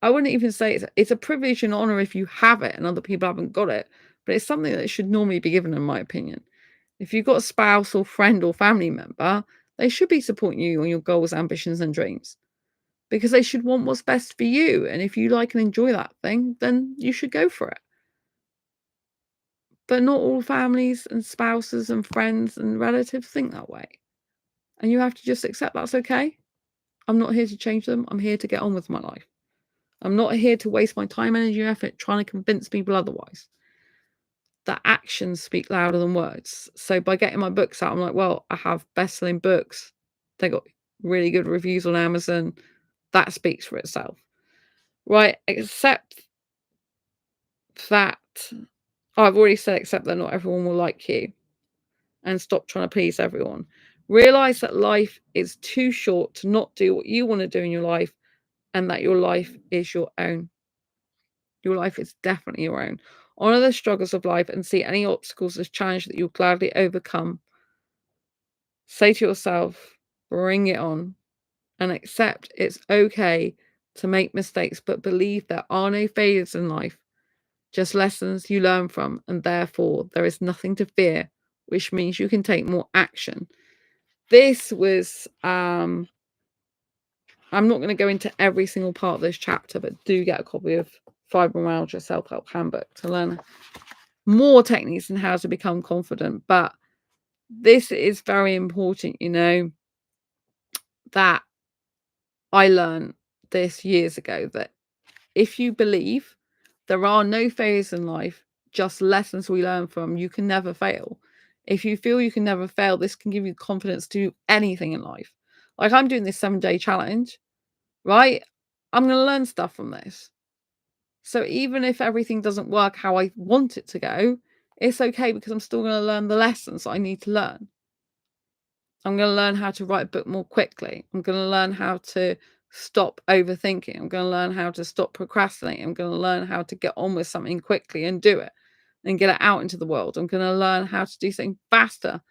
I wouldn't even say it's a privilege and honor if you have it and other people haven't got it, but it's something that should normally be given, in my opinion. If you've got a spouse or friend or family member, they should be supporting you on your goals, ambitions, and dreams, because they should want what's best for you. And if you like and enjoy that thing, then you should go for it. But not all families and spouses and friends and relatives think that way. And you have to just accept that's okay. I'm not here to change them. I'm here to get on with my life. I'm not here to waste my time, energy, and effort trying to convince people otherwise. The actions speak louder than words. So by getting my books out, I'm like, well, I have best-selling books. They got really good reviews on Amazon. That speaks for itself. Right, accept that. Oh, I've already said accept that not everyone will like you. And stop trying to please everyone. Realize that life is too short to not do what you want to do in your life, and that your life is your own. Your life is definitely your own. Honor the struggles of life and see any obstacles as challenge that you'll gladly overcome. Say to yourself, bring it on, and accept it's okay to make mistakes, but believe there are no failures in life, just lessons you learn from, and therefore there is nothing to fear, which means you can take more action. This was I'm not going to go into every single part of this chapter, but do get a copy of Fibromyalgia Self-Help Handbook to learn more techniques on how to become confident. But this is very important, you know, that I learned this years ago, that if you believe there are no failures in life, just lessons we learn from, you can never fail. If you feel you can never fail, this can give you confidence to do anything in life. Like, I'm doing this 7-day challenge, right? I'm going to learn stuff from this. So even if everything doesn't work how I want it to go, it's okay, because I'm still going to learn the lessons I need to learn. I'm going to learn how to write a book more quickly. I'm going to learn how to stop overthinking. I'm going to learn how to stop procrastinating. I'm going to learn how to get on with something quickly and do it and get it out into the world. I'm going to learn how to do something faster,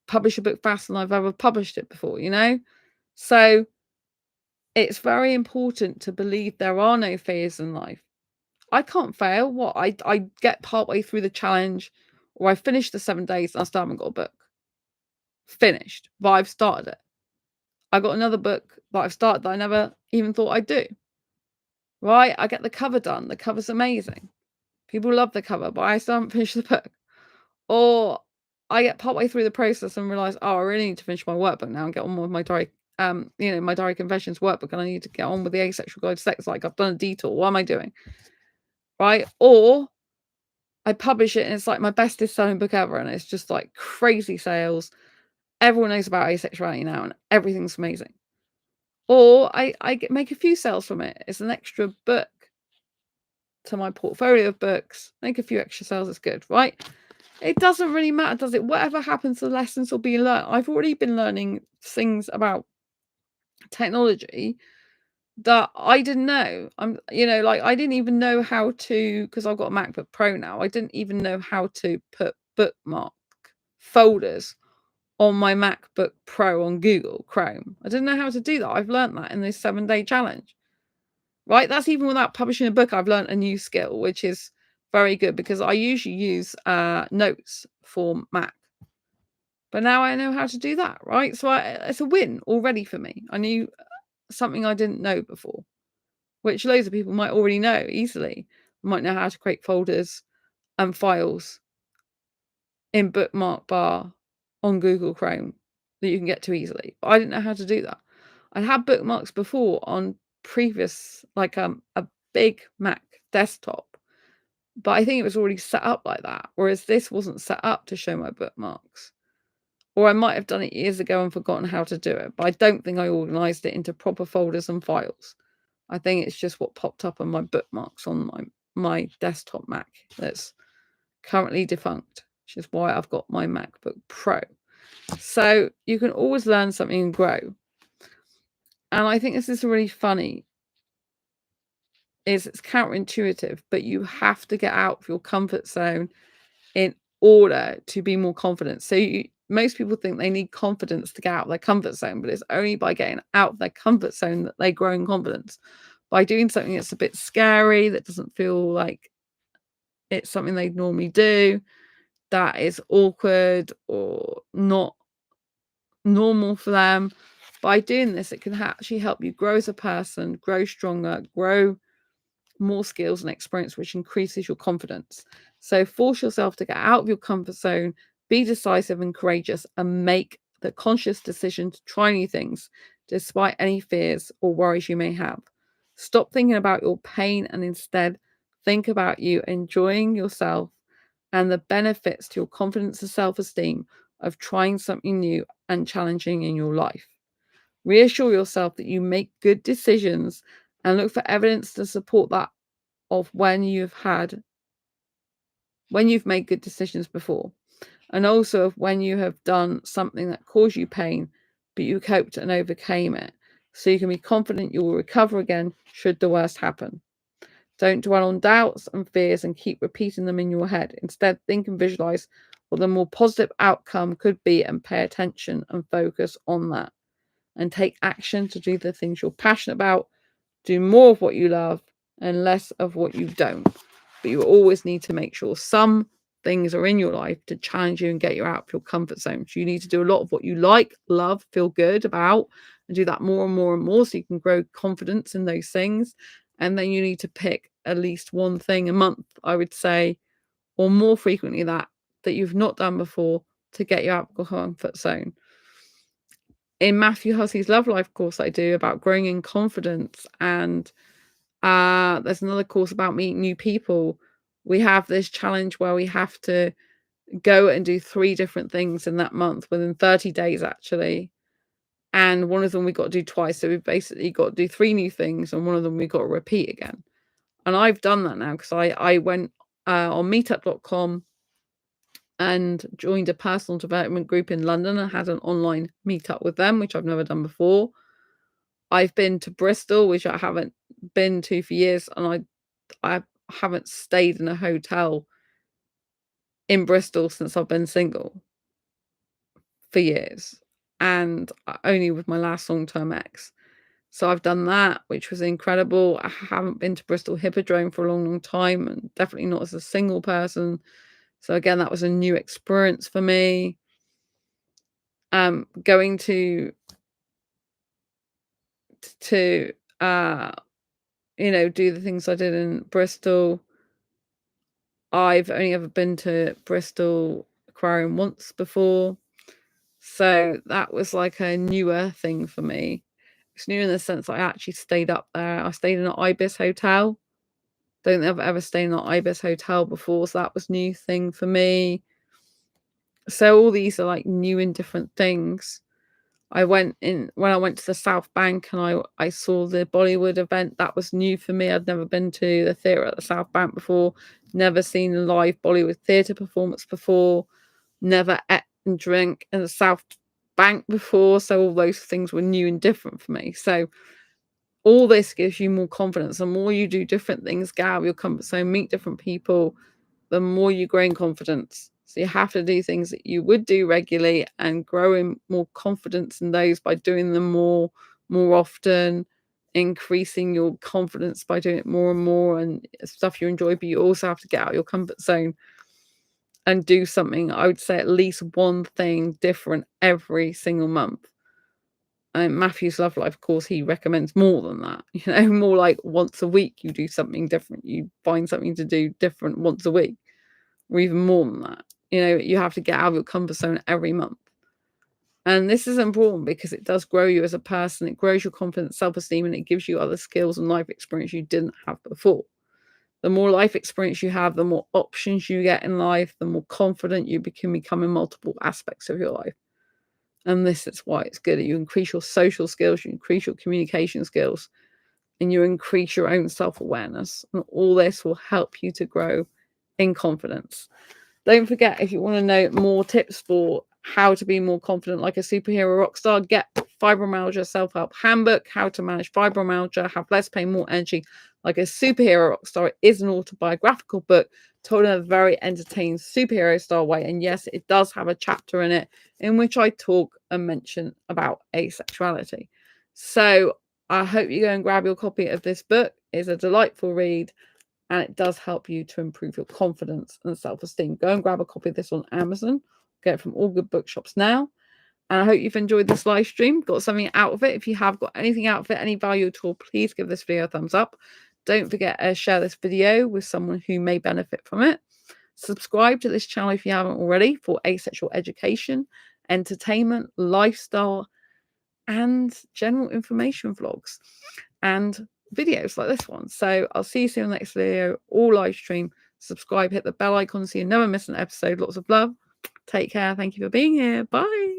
publish a book faster than I've ever published it before, you know? So it's very important to believe there are no failures in life. I can't fail. What? I get partway through the challenge, or I finish the 7 days and I still haven't got a book finished, but I've started it. I got another book that I've started that I never even thought I'd do. Right? I get the cover done. The cover's amazing. People love the cover, but I still haven't finished the book. Or I get partway through the process and realize, oh, I really need to finish my workbook now and get on with my diary, my diary confessions workbook, and I need to get on with the asexual guide to sex. Like, I've done a detour. What am I doing? Right? Or I publish it and it's like my bestest selling book ever, and it's just like crazy sales. Everyone knows about asexuality now and everything's amazing. Or I make a few sales from it. It's an extra book to my portfolio of books. Make a few extra sales, it's good, right? It doesn't really matter, does it? Whatever happens, the lessons will be learned. I've already been learning things about technology that I didn't know. Like I didn't even know how to, because I've got a MacBook Pro now. I didn't even know how to put bookmark folders on my MacBook Pro on Google Chrome. I didn't know how to do that. I've learned that in this 7-day challenge. Right? That's even without publishing a book. I've learned a new skill, which is very good because I usually use notes for Mac. But now I know how to do that, right? So it's a win already for me. I knew something I didn't know before, which loads of people might already know easily. Might know how to create folders and files in bookmark bar on Google Chrome that you can get to easily. But I didn't know how to do that. I'd had bookmarks before on previous, like a big Mac desktop, but I think it was already set up like that, whereas this wasn't set up to show my bookmarks. Or I might have done it years ago and forgotten how to do it, but I don't think I organized it into proper folders and files. I think it's just what popped up on my bookmarks on my desktop Mac that's currently defunct, which is why I've got my MacBook Pro. So you can always learn something and grow. And I think this is really funny. It's counterintuitive, but you have to get out of your comfort zone in order to be more confident. So most people think they need confidence to get out of their comfort zone, but it's only by getting out of their comfort zone that they grow in confidence. By doing something that's a bit scary, that doesn't feel like it's something they'd normally do, that is awkward or not normal for them. By doing this, it can actually help you grow as a person, grow stronger, grow more skills and experience, which increases your confidence. So force yourself to get out of your comfort zone, be decisive and courageous, and make the conscious decision to try new things despite any fears or worries you may have. Stop thinking about your pain and instead think about you enjoying yourself and the benefits to your confidence and self-esteem of trying something new and challenging in your life. Reassure yourself that you make good decisions and look for evidence to support that of when you've made good decisions before, and also of when you have done something that caused you pain, but you coped and overcame it, so you can be confident you will recover again should the worst happen. Don't dwell on doubts and fears and keep repeating them in your head. Instead, think and visualize what the more positive outcome could be and pay attention and focus on that. And take action to do the things you're passionate about. Do more of what you love and less of what you don't. But you always need to make sure some things are in your life to challenge you and get you out of your comfort zone. So you need to do a lot of what you like, love, feel good about, and do that more and more and more so you can grow confidence in those things. And then you need to pick at least one thing a month, I would say, or more frequently that you've not done before to get you out of your comfort zone. In Matthew Hussey's Love Life course I do about growing in confidence, and there's another course about meeting new people. We have this challenge where we have to go and do 3 different things in that month within 30 days actually, and one of them we got to do twice, so we've basically got to do 3 new things and one of them we got to repeat again. And I've done that now because I went on meetup.com and joined a personal development group in London and had an online meetup with them, which I've never done before. I've been to Bristol, which I haven't been to for years, and I haven't stayed in a hotel in Bristol since I've been single for years, and only with my last long-term ex. So I've done that, which was incredible. I haven't been to Bristol Hippodrome for a long, long time, and definitely not as a single person. So again, that was a new experience for me. Going to do the things I did in Bristol. I've only ever been to Bristol Aquarium once before, so that was like a newer thing for me. It's new in the sense that I actually stayed up there. I stayed in an Ibis hotel, Don't think I've ever stayed in an Ibis hotel before, so that was a new thing for me. So all these are like new and different things. When I went to the South Bank and I saw the Bollywood event. That was new for me. I'd never been to the theatre at the South Bank before, never seen a live Bollywood theatre performance before, never ate and drink in the South Bank before. So all those things were new and different for me. So all this gives you more confidence. The more you do different things, get out of your comfort zone, meet different people, the more you grow in confidence. So you have to do things that you would do regularly and grow in more confidence in those by doing them more often, increasing your confidence by doing it more and more and stuff you enjoy. But you also have to get out of your comfort zone and do something. I would say at least one thing different every single month. And Matthew's Love Life, of course, he recommends more than that. More like once a week you do something different. You find something to do different once a week, or even more than that. You have to get out of your comfort zone every month. And this is important because it does grow you as a person. It grows your confidence, self-esteem, and it gives you other skills and life experience you didn't have before. The more life experience you have, the more options you get in life, the more confident you become in multiple aspects of your life. And this is why it's good. You increase your social skills, you increase your communication skills, and you increase your own self-awareness. And all this will help you to grow in confidence. Don't forget, if you want to know more tips for how to be more confident like a superhero rock star, get Fibromyalgia Self-Help Handbook, How to Manage Fibromyalgia, Have Less Pain, More Energy Like a Superhero Rock Star. It is an autobiographical book told in a very entertaining superhero style way. And yes, it does have a chapter in it in which I talk and mention about asexuality. So I hope you go and grab your copy of this book. It's a delightful read. And it does help you to improve your confidence and self-esteem. Go and grab a copy of this on Amazon. Get it from all good bookshops now. And I hope you've enjoyed this live stream, got something out of it. If you have got anything out of it, any value at all, please give this video a thumbs up. Don't forget to share this video with someone who may benefit from it. Subscribe to this channel if you haven't already for asexual education, entertainment, lifestyle, and general information vlogs and videos like this one. So I'll see you soon in the next video or live stream. Subscribe, hit the bell icon so you never miss an episode. Lots of love. Take care. Thank you for being here. Bye.